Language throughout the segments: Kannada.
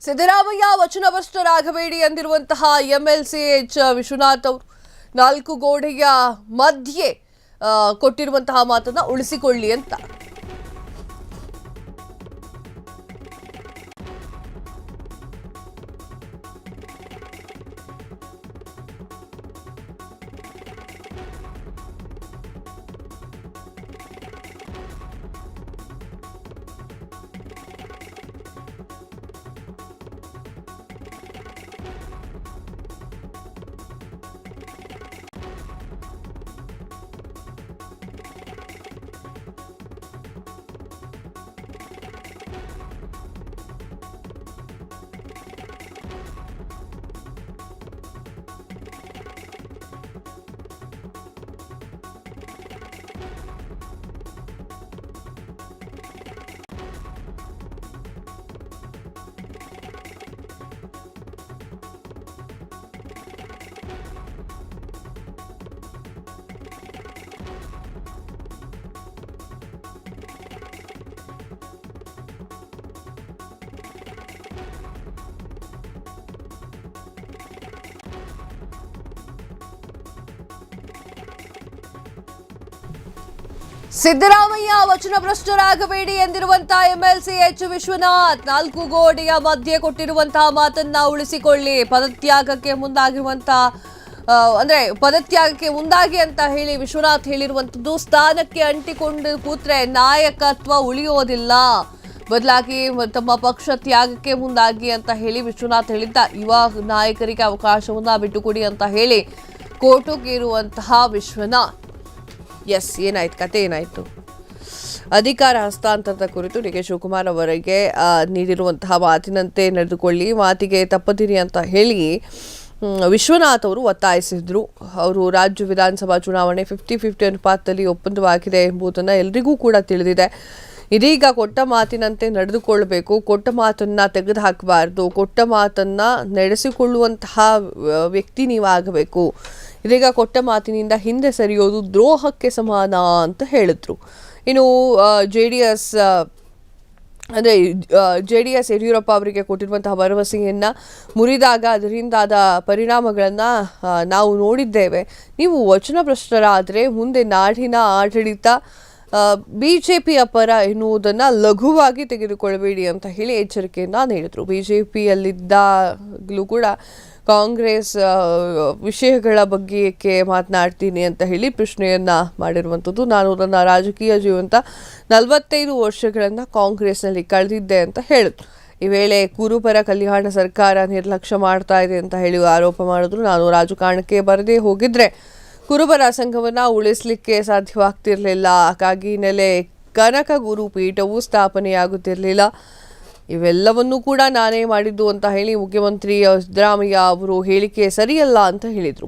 ಸಿದ್ದರಾಮಯ್ಯ ವಚನಭ್ರಷ್ಟರಾಗಬೇಡಿ ಎಂದಿರುವಂತಹ ಎಂಎಲ್ಸಿ ಎಚ್ ವಿಶ್ವನಾಥ್ ಅವರು ನಾಲ್ಕು ಗೋಡೆಯ ಮಧ್ಯೆ ಕೊಟ್ಟಿರುವಂತಹ ಮಾತನ್ನ ಉಳಿಸಿಕೊಳ್ಳಿ ಅಂತ. ಸಿದ್ದರಾಮಯ್ಯ ವಚನಭ್ರಷ್ಟರಾಗಬೇಡಿ ಎಂದಿರುವಂತಹ ಎಂಎಲ್ಸಿ ಎಚ್ ವಿಶ್ವನಾಥ್ ನಾಲ್ಕು ಗೋಡೆಯ ಮಧ್ಯೆ ಕೊಟ್ಟಿರುವಂತಹ ಮಾತನ್ನ ಉಳಿಸಿಕೊಳ್ಳಿ. ಪದತ್ಯಾಗಕ್ಕೆ ಮುಂದಾಗಿ ಅಂತ ಹೇಳಿ ವಿಶ್ವನಾಥ್ ಹೇಳಿರುವಂತದ್ದು. ಸ್ಥಾನಕ್ಕೆ ಅಂಟಿಕೊಂಡು ಕೂತ್ರೆ ನಾಯಕತ್ವ ಉಳಿಯೋದಿಲ್ಲ, ಬದಲಾಗಿ ತಮ್ಮ ಪಕ್ಷ ತ್ಯಾಗಕ್ಕೆ ಮುಂದಾಗಿ ಅಂತ ಹೇಳಿ ವಿಶ್ವನಾಥ್ ಹೇಳಿದ್ದ. ಯುವ ನಾಯಕರಿಗೆ ಅವಕಾಶವನ್ನ ಬಿಟ್ಟುಕೊಡಿ ಅಂತ ಹೇಳಿ ಕೋರ್ಟುಗೇರುವಂತಹ ವಿಶ್ವನಾಥ್. ಏನಾಯ್ತು ಕತೆ ಏನಾಯ್ತು? ಅಧಿಕಾರ ಹಸ್ತಾಂತರದ ಕುರಿತು ಡಿ ಕೆ ಶಿವಕುಮಾರ್ ಅವರಿಗೆ ನೀಡಿರುವಂತಹ ಮಾತಿನಂತೆ ನಡೆದುಕೊಳ್ಳಿ, ಮಾತಿಗೆ ತಪ್ಪದಿರಿ ಅಂತ ಹೇಳಿ ವಿಶ್ವನಾಥ್ ಅವರು ಒತ್ತಾಯಿಸಿದ್ರು. ಅವರು ರಾಜ್ಯ ವಿಧಾನಸಭಾ ಚುನಾವಣೆ 50-50 ಅನುಪಾತದಲ್ಲಿ ಒಪ್ಪಂದವಾಗಿದೆ ಎಂಬುದನ್ನು ಎಲ್ರಿಗೂ ಕೂಡ ತಿಳಿದಿದೆ. ಇದೀಗ ಕೊಟ್ಟ ಮಾತಿನಂತೆ ನಡೆದುಕೊಳ್ಳಬೇಕು, ಕೊಟ್ಟ ಮಾತನ್ನ ತೆಗೆದುಹಾಕಬಾರ್ದು, ಕೊಟ್ಟ ಮಾತನ್ನ ನಡೆಸಿಕೊಳ್ಳುವಂತಹ ವ್ಯಕ್ತಿ ನೀವಾಗಬೇಕು. ಇದೀಗ ಕೊಟ್ಟ ಮಾತಿನಿಂದ ಹಿಂದೆ ಸರಿಯೋದು ದ್ರೋಹಕ್ಕೆ ಸಮಾನ ಅಂತ ಹೇಳಿದ್ರು. ಇನ್ನು ಜೆಡಿಎಸ್ ಯಡಿಯೂರಪ್ಪ ಅವರಿಗೆ ಕೊಟ್ಟಿರುವಂತಹ ಭರವಸೆಯನ್ನು ಮುರಿದಾಗ ಅದರಿಂದಾದ ಪರಿಣಾಮಗಳನ್ನು ನಾವು ನೋಡಿದ್ದೇವೆ. ನೀವು ವಚನಭ್ರಷ್ಟರಾದರೆ ಮುಂದೆ ನಾಡಿನ ಆಡಳಿತ ಬಿಜೆಪಿಯ ಪರ ಎನ್ನುವುದನ್ನು ಲಘುವಾಗಿ ತೆಗೆದುಕೊಳ್ಳಬೇಡಿ ಅಂತ ಹೇಳಿ ಎಚ್ಚರಿಕೆಯನ್ನು ನೀಡಿದರು. ಬಿಜೆಪಿಯಲ್ಲಿದ್ದಾಗಲೂ ಕೂಡ ಕಾಂಗ್ರೆಸ್ ವಿಷಯಗಳ ಬಗ್ಗೆ ಮಾತನಾಡ್ತೀನಿ ಅಂತ ಹೇಳಿ ಪ್ರಶ್ನೆಯನ್ನು ಮಾಡಿರುವಂಥದ್ದು. ನಾನು ನನ್ನ ರಾಜಕೀಯ ಜೀವಂತ 45 ವರ್ಷಗಳನ್ನು ಕಾಂಗ್ರೆಸ್ನಲ್ಲಿ ಕಳೆದಿದ್ದೆ ಅಂತ ಹೇಳಿದ್ರು. ಈ ವೇಳೆ ಕುರುಬರ ಕಲ್ಯಾಣ ಸರ್ಕಾರ ನಿರ್ಲಕ್ಷ್ಯ ಮಾಡ್ತಾ ಇದೆ ಅಂತ ಹೇಳಿ ಆರೋಪ ಮಾಡಿದ್ರು. ನಾನು ರಾಜಕಾರಣಕ್ಕೆ ಬರದೇ ಹೋಗಿದ್ರೆ ಕುರುಬರ ಸಂಘವನ್ನು ಉಳಿಸಲಿಕ್ಕೆ ಸಾಧ್ಯವಾಗ್ತಿರಲಿಲ್ಲ, ಹಾಗಾಗಿ ನೆಲೆ ಕನಕ ಗುರು ಪೀಠವೂ ಸ್ಥಾಪನೆಯಾಗುತ್ತಿರಲಿಲ್ಲ. ಇವೆಲ್ಲವನ್ನೂ ಕೂಡ ನಾನೇ ಮಾಡಿದ್ದು ಅಂತ ಹೇಳಿ ಮುಖ್ಯಮಂತ್ರಿ ಸಿದ್ದರಾಮಯ್ಯ ಅವರು ಹೇಳಿಕೆ ಸರಿಯಲ್ಲ ಅಂತ ಹೇಳಿದರು.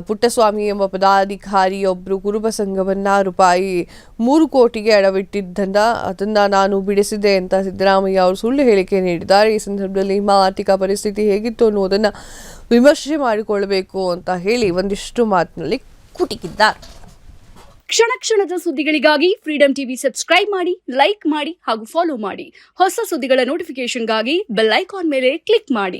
ಪುಟ್ಟಸ್ವಾಮಿ ಎಂಬ ಪದಾಧಿಕಾರಿಯೊಬ್ಬರು ಕುರುಬ ಸಂಘವನ್ನು ₹3 ಕೋಟಿಗೆ ಅದನ್ನು ನಾನು ಬಿಡಿಸಿದೆ ಅಂತ ಸಿದ್ದರಾಮಯ್ಯ ಅವರು ಸುಳ್ಳು ಹೇಳಿಕೆ ನೀಡಿದ್ದಾರೆ. ಈ ಸಂದರ್ಭದಲ್ಲಿ ನಿಮ್ಮ ಆರ್ಥಿಕ ಪರಿಸ್ಥಿತಿ ಹೇಗಿತ್ತು ಅನ್ನೋದನ್ನು ವಿಮರ್ಶೆ ಮಾಡಿಕೊಳ್ಳಬೇಕು ಅಂತ ಹೇಳಿ ಒಂದಿಷ್ಟು ಮಾತಿನಲ್ಲಿ ಕುಟಿಕಿದ್ದಾರೆ. ಕ್ಷಣ ಕ್ಷಣದ ಸುದ್ದಿಗಳಿಗಾಗಿ ಫ್ರೀಡಂ ಟಿವಿ ಸಬ್ಸ್ಕ್ರೈಬ್ ಮಾಡಿ, ಲೈಕ್ ಮಾಡಿ ಹಾಗೂ ಫಾಲೋ ಮಾಡಿ. ಹೊಸ ಸುದ್ದಿಗಳ ನೋಟಿಫಿಕೇಶನ್ಗಾಗಿ ಬೆಲ್ ಐಕಾನ್ ಮೇಲೆ ಕ್ಲಿಕ್ ಮಾಡಿ.